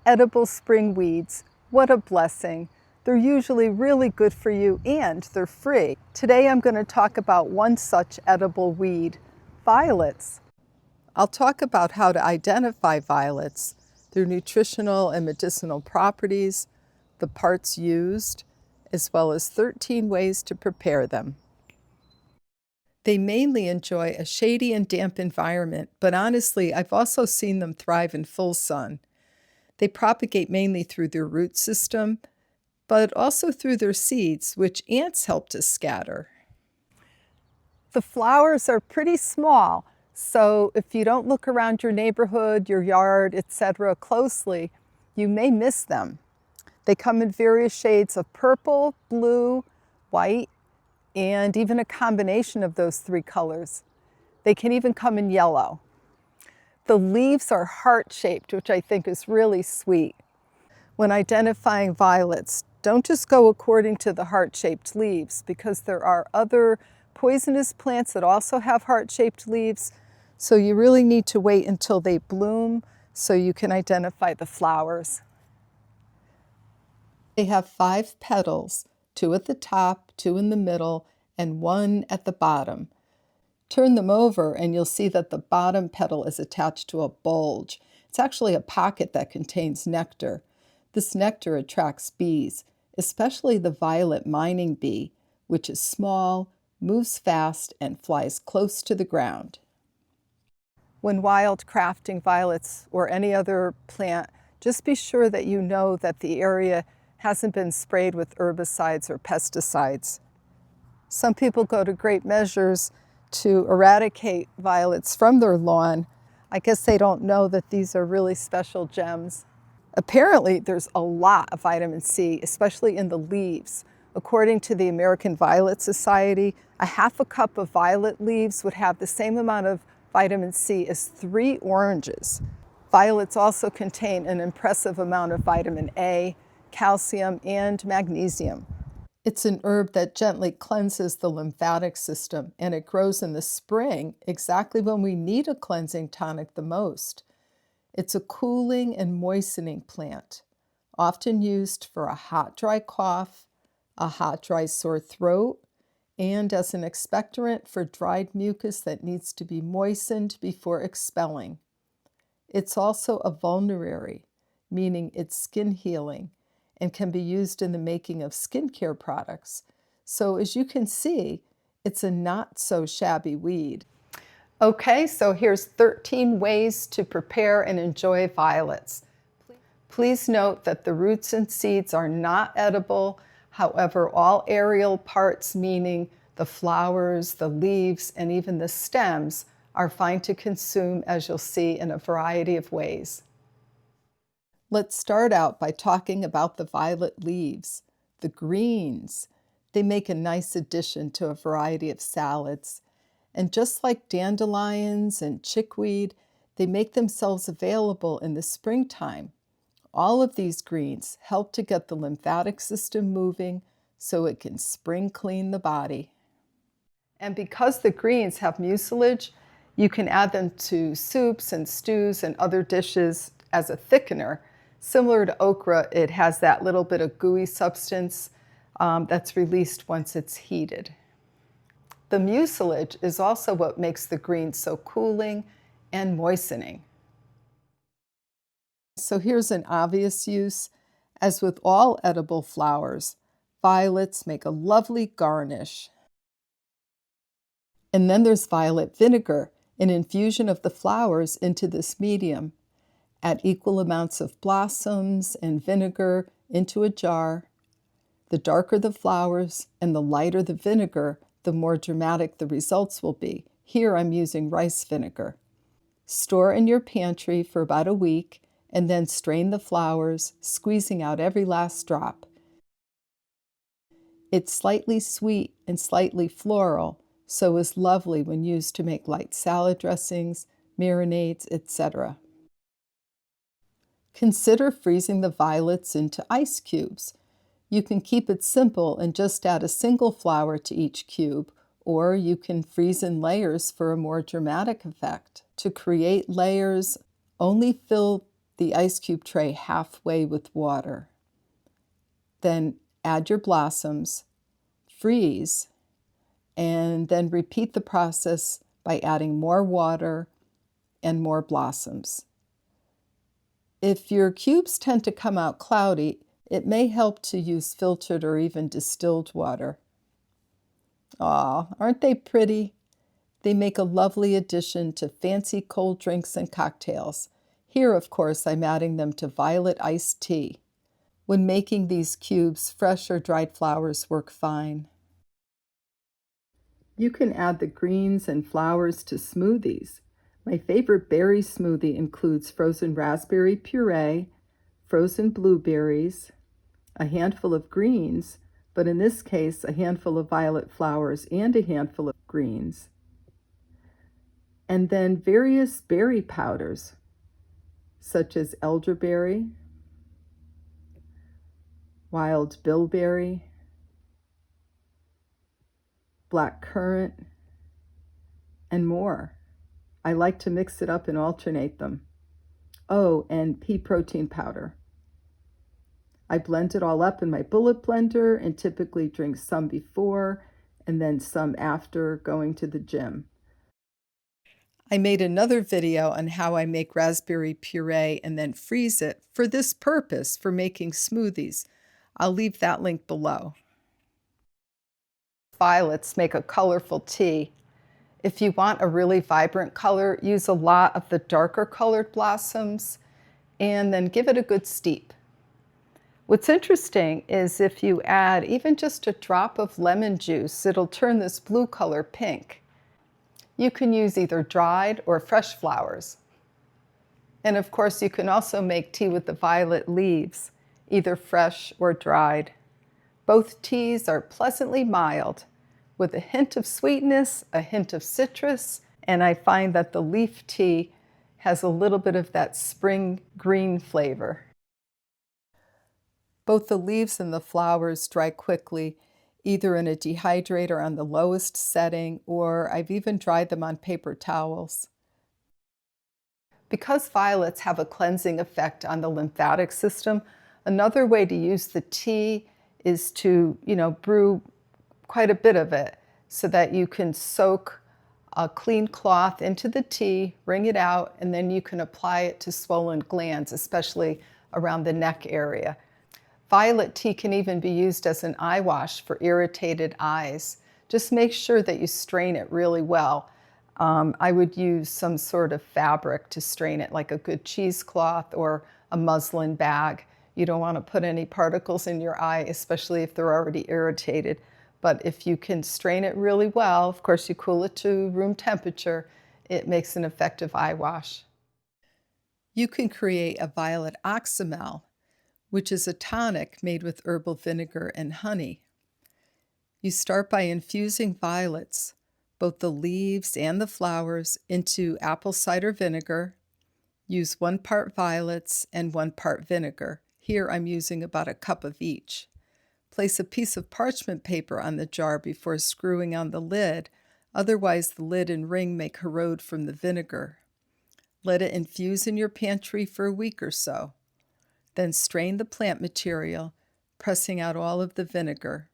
Edible spring weeds, what a blessing. They're usually really good for you and they're free. Today I'm going to talk about one such edible weed, violets. I'll talk about how to identify violets, their nutritional and medicinal properties, the parts used, as well as 13 ways to prepare them. They mainly enjoy a shady and damp environment, but honestly, I've also seen them thrive in full sun. They propagate mainly through their root system, but also through their seeds, which ants help to scatter. The flowers are pretty small, so if you don't look around your neighborhood, your yard, etc. closely, you may miss them. They come in various shades of purple, blue, white, and even a combination of those three colors. They can even come in yellow. The leaves are heart-shaped, which I think is really sweet. When identifying violets, don't just go according to the heart-shaped leaves, because there are other poisonous plants that also have heart-shaped leaves, so you really need to wait until they bloom so you can identify the flowers. They have 5 petals, 2 at the top, 2 in the middle, and 1 at the bottom. Turn them over and you'll see that the bottom petal is attached to a bulge. It's actually a pocket that contains nectar. This nectar attracts bees, especially the violet mining bee, which is small, moves fast, and flies close to the ground. When wildcrafting violets or any other plant, just be sure that you know that the area hasn't been sprayed with herbicides or pesticides. Some people go to great measures to eradicate violets from their lawn. I guess they don't know that these are really special gems. Apparently, there's a lot of vitamin C, especially in the leaves. According to the American Violet Society, a half a cup of violet leaves would have the same amount of vitamin C as 3 oranges. Violets also contain an impressive amount of vitamin A, calcium, and magnesium. It's an herb that gently cleanses the lymphatic system, and it grows in the spring, exactly when we need a cleansing tonic the most. It's a cooling and moistening plant, often used for a hot, dry cough, a hot, dry sore throat, and as an expectorant for dried mucus that needs to be moistened before expelling. It's also a vulnerary, meaning it's skin healing, and can be used in the making of skincare products. So as you can see, it's a not so shabby weed. Okay, so here's 13 ways to prepare and enjoy violets. Please note that the roots and seeds are not edible. However, all aerial parts, meaning the flowers, the leaves, and even the stems, are fine to consume, as you'll see, in a variety of ways. Let's start out by talking about the violet leaves, the greens. They make a nice addition to a variety of salads. And just like dandelions and chickweed, they make themselves available in the springtime. All of these greens help to get the lymphatic system moving so it can spring clean the body. And because the greens have mucilage, you can add them to soups and stews and other dishes as a thickener. Similar to okra, it has that little bit of gooey substance that's released once it's heated. The mucilage is also what makes the greens so cooling and moistening. So here's an obvious use. As with all edible flowers, violets make a lovely garnish. And then there's violet vinegar, an infusion of the flowers into this medium. Add equal amounts of blossoms and vinegar into a jar. The darker the flowers and the lighter the vinegar, the more dramatic the results will be. Here I'm using rice vinegar. Store in your pantry for about a week and then strain the flowers, squeezing out every last drop. It's slightly sweet and slightly floral, so is lovely when used to make light salad dressings, marinades, etc. Consider freezing the violets into ice cubes. You can keep it simple and just add a single flower to each cube, or you can freeze in layers for a more dramatic effect. To create layers, only fill the ice cube tray halfway with water. Then add your blossoms, freeze, and then repeat the process by adding more water and more blossoms. If your cubes tend to come out cloudy, it may help to use filtered or even distilled water. Aw, aren't they pretty? They make a lovely addition to fancy cold drinks and cocktails. Here, of course, I'm adding them to violet iced tea. When making these cubes, fresh or dried flowers work fine. You can add the greens and flowers to smoothies. My favorite berry smoothie includes frozen raspberry puree, frozen blueberries, a handful of greens, but in this case, a handful of violet flowers and a handful of greens, and then various berry powders, such as elderberry, wild bilberry, black currant, and more. I like to mix it up and alternate them. Oh, and pea protein powder. I blend it all up in my bullet blender and typically drink some before and then some after going to the gym. I made another video on how I make raspberry puree and then freeze it for this purpose, for making smoothies. I'll leave that link below. Violets make a colorful tea. If you want a really vibrant color, use a lot of the darker colored blossoms and then give it a good steep. What's interesting is if you add even just a drop of lemon juice, it'll turn this blue color pink. You can use either dried or fresh flowers. And of course, you can also make tea with the violet leaves, either fresh or dried. Both teas are pleasantly mild, with a hint of sweetness, a hint of citrus, and I find that the leaf tea has a little bit of that spring green flavor. Both the leaves and the flowers dry quickly, either in a dehydrator on the lowest setting, or I've even dried them on paper towels. Because violets have a cleansing effect on the lymphatic system, another way to use the tea is to, brew quite a bit of it so that you can soak a clean cloth into the tea, wring it out, and then you can apply it to swollen glands, especially around the neck area. Violet tea can even be used as an eye wash for irritated eyes. Just make sure that you strain it really well. I would use some sort of fabric to strain it, like a good cheesecloth or a muslin bag. You don't want to put any particles in your eye, especially if they're already irritated. But if you can strain it really well, of course you cool it to room temperature, it makes an effective eye wash. You can create a violet oxymel, which is a tonic made with herbal vinegar and honey. You start by infusing violets, both the leaves and the flowers, into apple cider vinegar. Use 1 part violets and 1 part vinegar. Here I'm using about a cup of each. Place a piece of parchment paper on the jar before screwing on the lid, otherwise the lid and ring may corrode from the vinegar. Let it infuse in your pantry for a week or so. Then strain the plant material, pressing out all of the vinegar.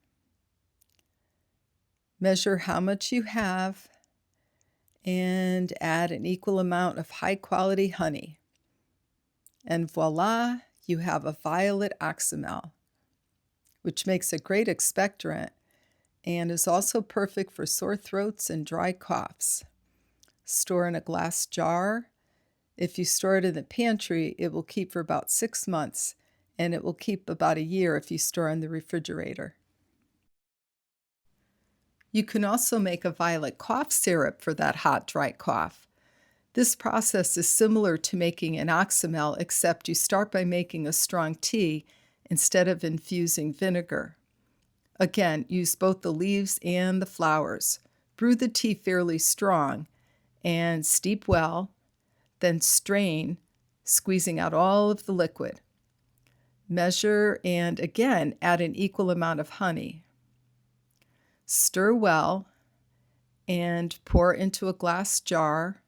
Measure how much you have and add an equal amount of high-quality honey. And voila, you have a violet oxymel, which makes a great expectorant and is also perfect for sore throats and dry coughs. Store in a glass jar. If you store it in the pantry, it will keep for about 6 months, and it will keep about a year if you store in the refrigerator. You can also make a violet cough syrup for that hot, dry cough. This process is similar to making an oxymel, except you start by making a strong tea instead of infusing vinegar. Again, use both the leaves and the flowers. Brew the tea fairly strong and steep well, then strain, squeezing out all of the liquid. Measure and again add an equal amount of honey. Stir well and pour into a glass jar.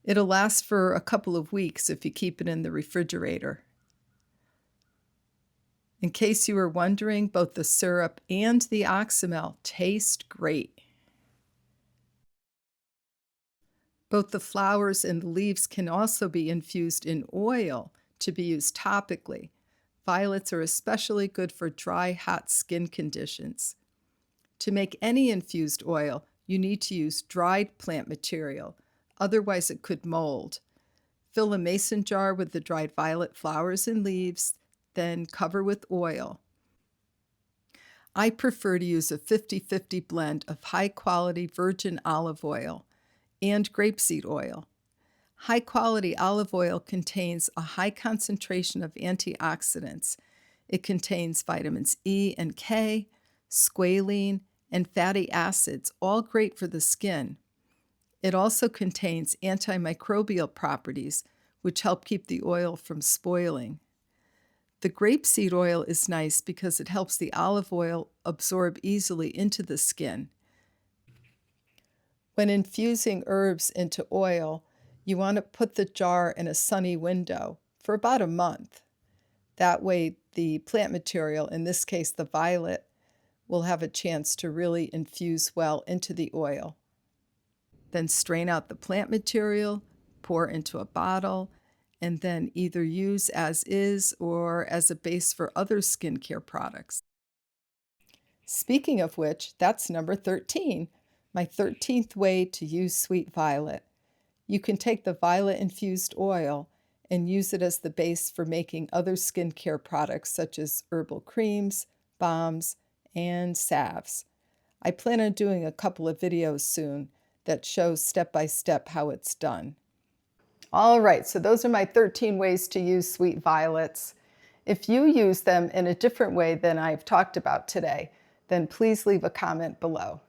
It'll last for a couple of weeks if you keep it in the refrigerator. In case you were wondering, both the syrup and the oxymel taste great. Both the flowers and the leaves can also be infused in oil to be used topically. Violets are especially good for dry, hot skin conditions. To make any infused oil, you need to use dried plant material, otherwise it could mold. Fill a mason jar with the dried violet flowers and leaves, then cover with oil. I prefer to use a 50-50 blend of high-quality virgin olive oil and grapeseed oil. High-quality olive oil contains a high concentration of antioxidants. It contains vitamins E and K, squalene, and fatty acids, all great for the skin. It also contains antimicrobial properties, which help keep the oil from spoiling. The grapeseed oil is nice because it helps the olive oil absorb easily into the skin. When infusing herbs into oil, you want to put the jar in a sunny window for about a month. That way, the plant material, in this case the violet, will have a chance to really infuse well into the oil. Then strain out the plant material, pour into a bottle, and then either use as is or as a base for other skincare products. Speaking of which, that's number 13, my 13th way to use sweet violet. You can take the violet-infused oil and use it as the base for making other skincare products such as herbal creams, balms, and salves. I plan on doing a couple of videos soon that shows step-by-step how it's done. All right, so those are my 13 ways to use sweet violets. If you use them in a different way than I've talked about today, then please leave a comment below.